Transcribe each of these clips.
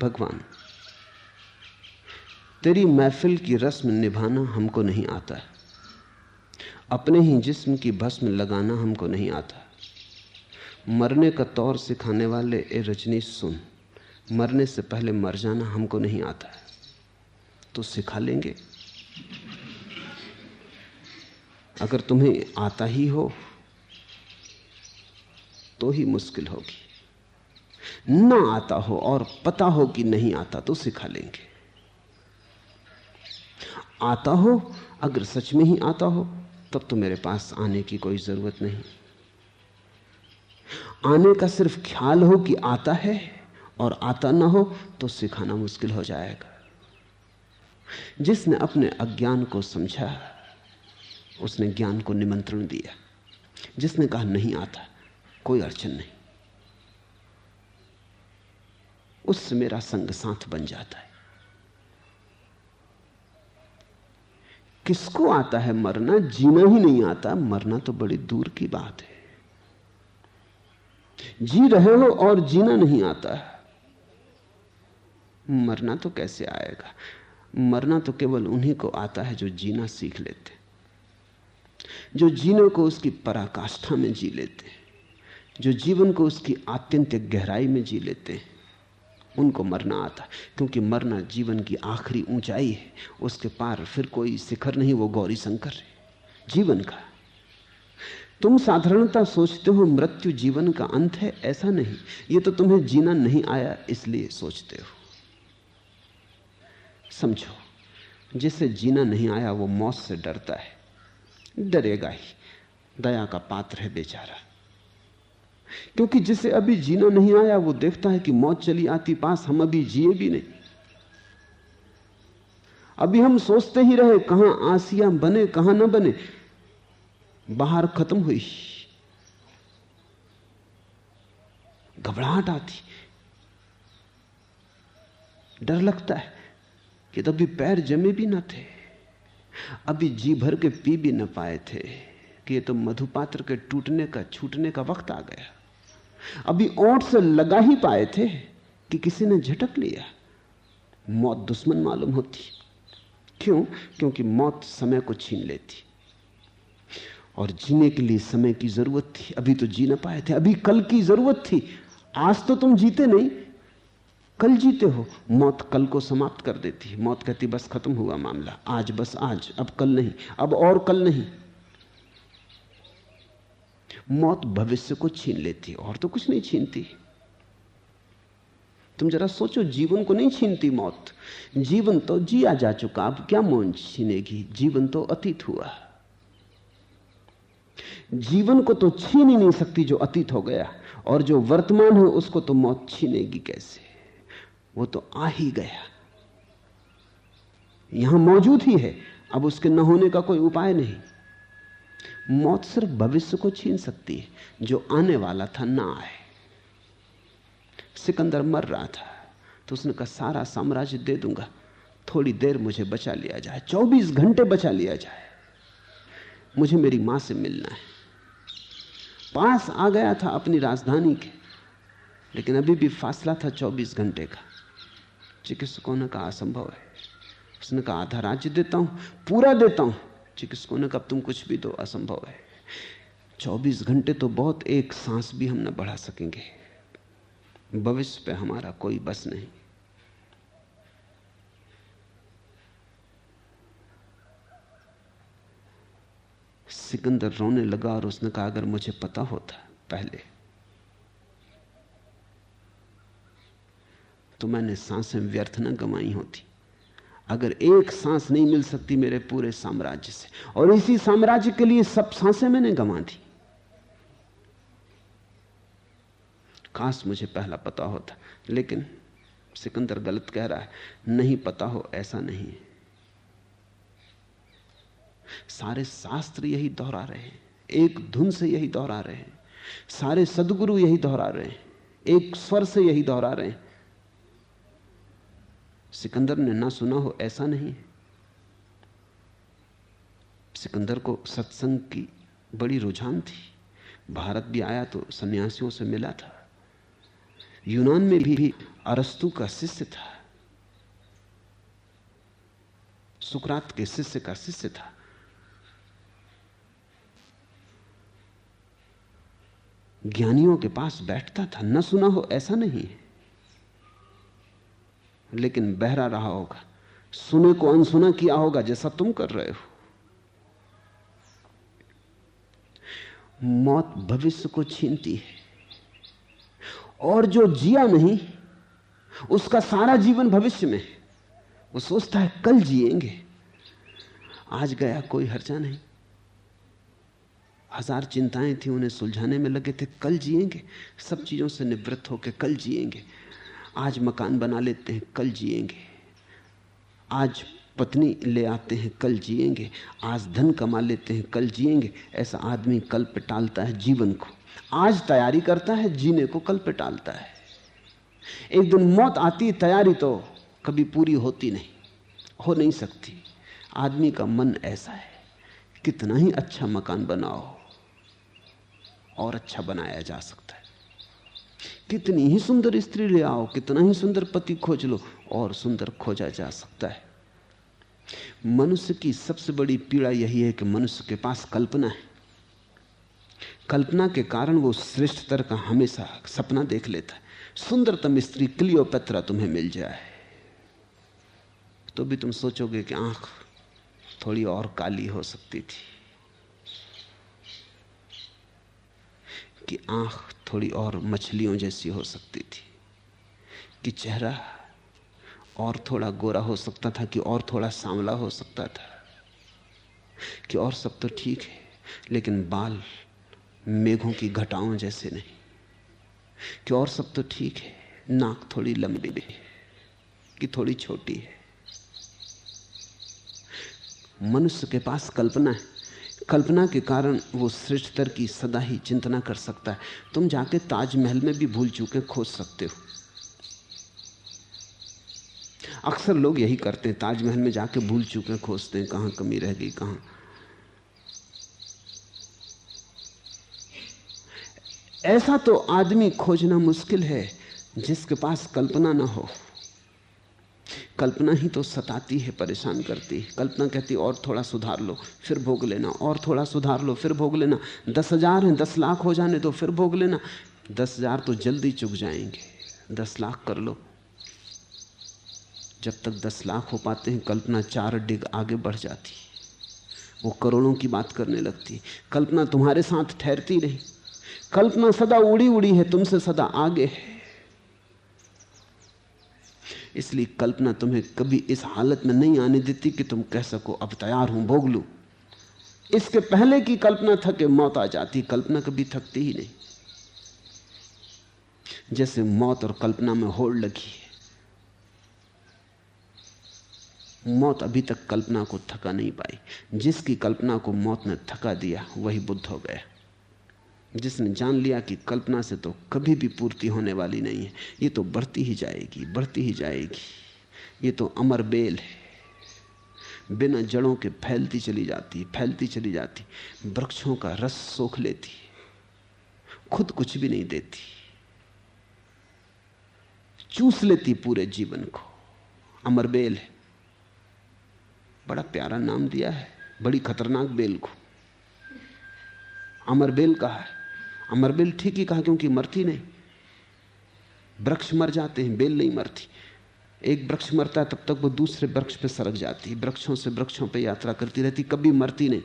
भगवान, तेरी महफिल की रस्म निभाना हमको नहीं आता, अपने ही जिस्म की भस्म लगाना हमको नहीं आता। मरने का तौर सिखाने वाले ए रजनीश सुन, मरने से पहले मर जाना हमको नहीं आता है, तो सिखा लेंगे। अगर तुम्हें आता ही हो तो ही मुश्किल होगी, ना आता हो और पता हो कि नहीं आता तो सिखा लेंगे। आता हो, अगर सच में ही आता हो तब तो मेरे पास आने की कोई जरूरत नहीं। आने का सिर्फ ख्याल हो कि आता है और आता ना हो तो सिखाना मुश्किल हो जाएगा। जिसने अपने अज्ञान को समझा उसने ज्ञान को निमंत्रण दिया। जिसने कहा नहीं आता, कोई अड़चन नहीं, उससे मेरा संग साथ बन जाता है। किसको आता है मरना? जीना ही नहीं आता, मरना तो बड़ी दूर की बात है। जी रहे हो और जीना नहीं आता, मरना तो कैसे आएगा? मरना तो केवल उन्हीं को आता है जो जीना सीख लेते, जो जीने को उसकी पराकाष्ठा में जी लेते, जो जीवन को उसकी आत्यंतिक गहराई में जी लेते हैं, उनको मरना आता। क्योंकि मरना जीवन की आखिरी ऊंचाई है, उसके पार फिर कोई शिखर नहीं, वो गौरी शंकर है जीवन का। तुम साधारणता सोचते हो मृत्यु जीवन का अंत है, ऐसा नहीं। ये तो तुम्हें जीना नहीं आया इसलिए सोचते हो। समझो, जिसे जीना नहीं आया वो मौत से डरता है, डरेगा ही, दया का पात्र है बेचारा। क्योंकि जिसे अभी जीना नहीं आया वो देखता है कि मौत चली आती पास, हम अभी जिए भी नहीं। अभी हम सोचते ही रहे कहां आसिया बने कहां ना बने, बाहर खत्म हुई, घबराहट आती, डर लगता है कि तभी पैर जमे भी ना थे, अभी जी भर के पी भी न पाए थे कि ये तो मधुपात्र के टूटने का छूटने का वक्त आ गया। अभी ओंठ से लगा ही पाए थे कि किसी ने झटक लिया। मौत दुश्मन मालूम होती। क्यों? क्योंकि मौत समय को छीन लेती और जीने के लिए समय की जरूरत थी। अभी तो जी न पाए थे, अभी कल की जरूरत थी। आज तो तुम जीते नहीं, कल जीते हो। मौत कल को समाप्त कर देती है। मौत कहती बस खत्म हुआ मामला, आज बस आज, अब कल नहीं, अब और कल नहीं। मौत भविष्य को छीन लेती और तो कुछ नहीं छीनती। तुम जरा सोचो, जीवन को नहीं छीनती मौत, जीवन तो जिया जा चुका, अब क्या मौत छीनेगी? जीवन तो अतीत हुआ। जीवन को तो छीन ही नहीं सकती जो अतीत हो गया, और जो वर्तमान है उसको तो मौत छीनेगी कैसे? वो तो आ ही गया, यहां मौजूद ही है, अब उसके न होने का कोई उपाय नहीं। मौत सिर्फ भविष्य को छीन सकती है, जो आने वाला था ना आए। सिकंदर मर रहा था तो उसने कहा सारा साम्राज्य दे दूंगा, थोड़ी देर मुझे बचा लिया जाए, 24 घंटे बचा लिया जाए, मुझे मेरी मां से मिलना है। पास आ गया था अपनी राजधानी के, लेकिन अभी भी फासला था 24 घंटे का। चिकित्सकों ने कहा असंभव है। उसने कहा आधा राज्य देता हूं, पूरा देता हूं। चिकित्सकों ने कहा तुम कुछ भी दो, असंभव है। 24 घंटे तो बहुत, एक सांस भी हम न बढ़ा सकेंगे, भविष्य पे हमारा कोई बस नहीं। सिकंदर रोने लगा और उसने कहा अगर मुझे पता होता पहले तो मैंने सांसें व्यर्थ न गंवाई होती। अगर एक सांस नहीं मिल सकती मेरे पूरे साम्राज्य से, और इसी साम्राज्य के लिए सब सांसें मैंने गंवा दी, काश मुझे पहला पता होता। लेकिन सिकंदर गलत कह रहा है, नहीं पता हो ऐसा नहीं है। सारे शास्त्र यही दोहरा रहे हैं, एक धुन से यही दोहरा रहे हैं, सारे सद्गुरु यही दोहरा रहे हैं, एक स्वर से यही दोहरा रहे हैं। सिकंदर ने ना सुना हो ऐसा नहीं है। सिकंदर को सत्संग की बड़ी रुझान थी, भारत भी आया तो सन्यासियों से मिला था। यूनान में भी अरस्तु का शिष्य था, सुकरात के शिष्य का शिष्य था। ज्ञानियों के पास बैठता था, न सुना हो ऐसा नहीं है, लेकिन बहरा रहा होगा, सुने को अनसुना किया होगा जैसा तुम कर रहे हो। मौत भविष्य को छीनती है, और जो जिया नहीं उसका सारा जीवन भविष्य में। वो सोचता है कल जिएंगे, आज गया कोई हर्जा नहीं। हजार चिंताएं थी, उन्हें सुलझाने में लगे थे, कल जिएंगे, सब चीजों से निवृत्त होकर कल जिएंगे। आज मकान बना लेते हैं, कल जिएंगे। आज पत्नी ले आते हैं, कल जिएंगे। आज धन कमा लेते हैं, कल जिएंगे। ऐसा आदमी कल पे टालता है जीवन को। आज तैयारी करता है, जीने को कल पे टालता है। एक दिन मौत आती, तैयारी तो कभी पूरी होती नहीं, हो नहीं सकती। आदमी का मन ऐसा है, कितना ही अच्छा मकान बनाओ और अच्छा बनाया जा सकता है, कितनी ही सुंदर स्त्री ले आओ, कितना ही सुंदर पति खोज लो और सुंदर खोजा जा सकता है। मनुष्य की सबसे बड़ी पीड़ा यही है कि मनुष्य के पास कल्पना है। कल्पना के कारण वो श्रेष्ठतर का हमेशा सपना देख लेता है। सुंदरतम स्त्री क्लियोपेत्रा तुम्हें मिल जाए तो भी तुम सोचोगे कि आंख थोड़ी और काली हो सकती थी, कि आंख थोड़ी और मछलियों जैसी हो सकती थी, कि चेहरा और थोड़ा गोरा हो सकता था, कि और थोड़ा सांवला हो सकता था, कि और सब तो ठीक है, लेकिन बाल मेघों की घटाओं जैसे नहीं, कि और सब तो ठीक है, नाक थोड़ी लंबी है कि थोड़ी छोटी है। मनुष्य के पास कल्पना है, कल्पना के कारण वो श्रेष्ठतर की सदा ही चिंतना कर सकता है। तुम जाके ताजमहल में भी भूल चूके खोज सकते हो। अक्सर लोग यही करते हैं, ताजमहल में जाके भूल चूके खोजते हैं, कहां कमी रह गई कहां। ऐसा तो आदमी खोजना मुश्किल है जिसके पास कल्पना ना हो। कल्पना ही तो सताती है, परेशान करती है। कल्पना कहती और थोड़ा सुधार लो फिर भोग लेना, और थोड़ा सुधार लो फिर भोग लेना। 10,000 हैं, 10 लाख हो जाने तो फिर भोग लेना। 10,000 तो जल्दी चुक जाएंगे, 10 लाख कर लो। जब तक 10 लाख हो पाते हैं कल्पना 4 डिग आगे बढ़ जाती, वो करोड़ों की बात करने लगती। कल्पना तुम्हारे साथ ठहरती नहीं, कल्पना सदा उड़ी उड़ी है, तुमसे सदा आगे है। इसलिए कल्पना तुम्हें कभी इस हालत में नहीं आने देती कि तुम कह सको अब तैयार हूं, भोग लूं। इसके पहले की कल्पना थके मौत आ जाती, कल्पना कभी थकती ही नहीं। जैसे मौत और कल्पना में होड़ लगी है। मौत अभी तक कल्पना को थका नहीं पाई। जिसकी कल्पना को मौत ने थका दिया वही बुद्ध हो गया। जिसने जान लिया कि कल्पना से तो कभी भी पूर्ति होने वाली नहीं है, ये तो बढ़ती ही जाएगी, बढ़ती ही जाएगी, ये तो अमर बेल है, बिना जड़ों के फैलती चली जाती, फैलती चली जाती, वृक्षों का रस सोख लेती, खुद कुछ भी नहीं देती, चूस लेती पूरे जीवन को। अमर बेल है, बड़ा प्यारा नाम दिया है, बड़ी खतरनाक बेल को अमर बेल कहा है। अमर बेल ठीक ही कहा, क्योंकि मरती नहीं। वृक्ष मर जाते हैं, बेल नहीं मरती। एक वृक्ष मरता है तब तक वो दूसरे वृक्ष पे सरक जाती है, वृक्षों से वृक्षों पे यात्रा करती रहती, कभी मरती नहीं।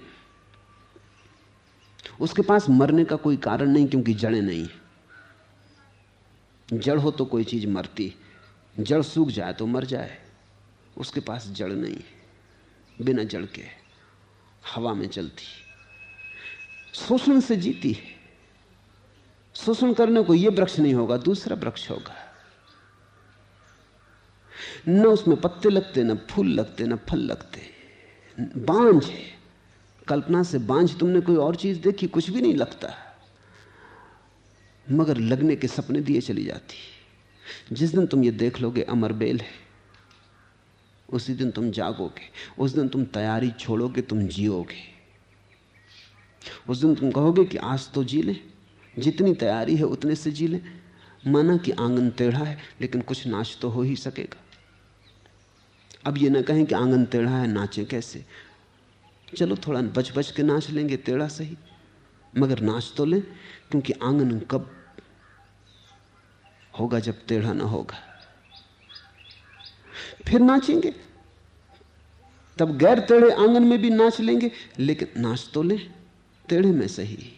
उसके पास मरने का कोई कारण नहीं, क्योंकि जड़ें नहीं है। जड़ हो तो कोई चीज मरती, जड़ सूख जाए तो मर जाए, उसके पास जड़ नहीं है, बिना जड़ के हवा में चलती, शोषण से जीती है। शोषण करने को यह वृक्ष नहीं होगा, दूसरा वृक्ष होगा। न उसमें पत्ते लगते, न फूल लगते, न फल लगते, बांझ है। कल्पना से बांझ तुमने कोई और चीज देखी? कुछ भी नहीं लगता, मगर लगने के सपने दिए चली जाती। जिस दिन तुम ये देख लोगे अमर बेल है, उसी दिन तुम जागोगे, उस दिन तुम तैयारी छोड़ोगे, तुम जियोगे। उस दिन तुम कहोगे कि आज तो जी लें, जितनी तैयारी है उतने से जी लें। माना कि आंगन टेढ़ा है, लेकिन कुछ नाच तो हो ही सकेगा। अब ये ना कहें कि आंगन टेढ़ा है, नाचें कैसे। चलो थोड़ा बच बच के नाच लेंगे, टेढ़ा सही, मगर नाच तो लें, क्योंकि आंगन कब होगा जब टेढ़ा ना होगा। फिर नाचेंगे, तब गैर टेढ़े आंगन में भी नाच लेंगे, लेकिन नाच तो लें टेढ़े में सही।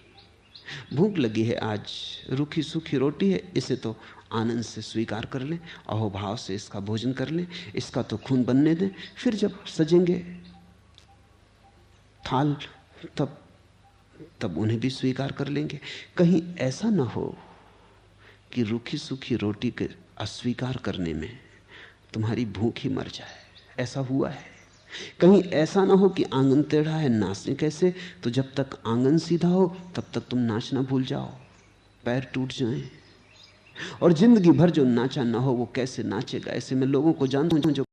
भूख लगी है, आज रूखी सूखी रोटी है, इसे तो आनंद से स्वीकार कर लें, अहोभाव से इसका भोजन कर लें, इसका तो खून बनने दें। फिर जब सजेंगे थाल, तब उन्हें भी स्वीकार कर लेंगे। कहीं ऐसा ना हो कि रूखी सूखी रोटी के अस्वीकार करने में तुम्हारी भूख ही मर जाए। ऐसा हुआ है। कहीं ऐसा ना हो कि आंगन टेढ़ा है, नाचने कैसे, तो जब तक आंगन सीधा हो तब तक तुम नाचना भूल जाओ, पैर टूट जाएं, और जिंदगी भर जो नाचा ना हो वो कैसे नाचेगा। ऐसे मैं लोगों को जानता हूं जो